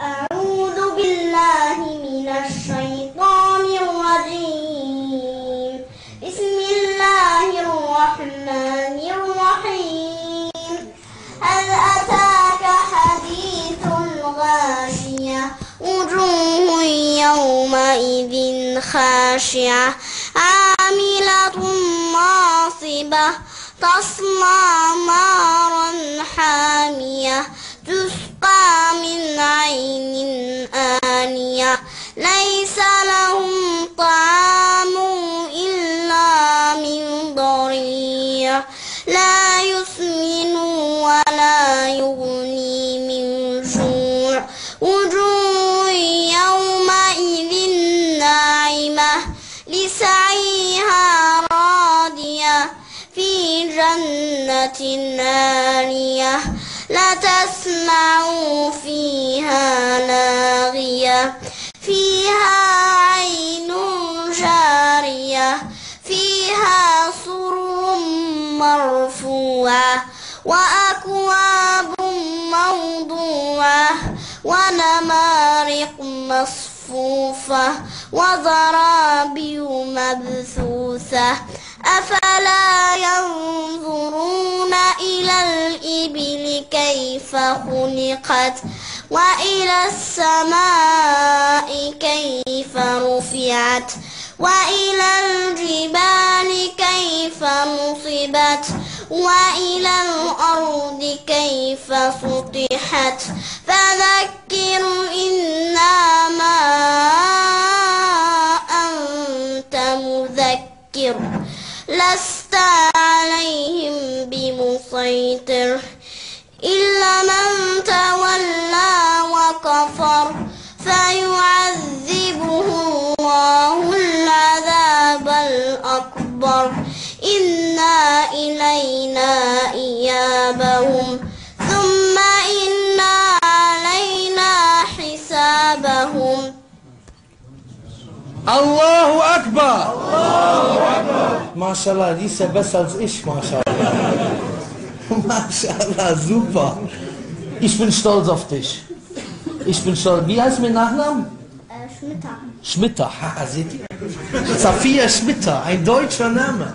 أعوذ بالله من الشيطان الرجيم. بسم الله الرحمن الرحيم. هل أتاك حديث الغاشية وجوه يومئذ خاشعة عاملة ناصبة تصلى نارا حامية تسقى من عين آنية ليس لهم طعام إلا من ضريع لا يسمن ولا يغني من جوع وجوه يومئذ ناعمة لسعيها راضية في جنة عالية لا تسمع فيها لاغية فيها عين جارية فيها سرر مرفوعة وأكواب موضوعة ونمارق مصفوفة وزرابي مبثوثة أفلا ينظرون إلى الإبل كيف خلقت وإلى السماء كيف رفعت وإلى الجبال كيف نصبت وإلى الأرض كيف سطحت فذكر إنما أنت مذكر لست عليهم بمسيطر إلا من تولى وكفر فيعذبه الله العذاب الأكبر إن إلينا إيابهم ثم إن علينا حسابهم. Allahu Akbar! Allahu Akbar! MashaAllah, die ist ja besser als ich, MashaAllah. MashaAllah, super. Ich bin stolz auf dich. Ich bin stolz. Wie heißt mein Nachname? Schmitter. Schmitter, haha, seht ihr? Safia Schmitter, ein deutscher Name.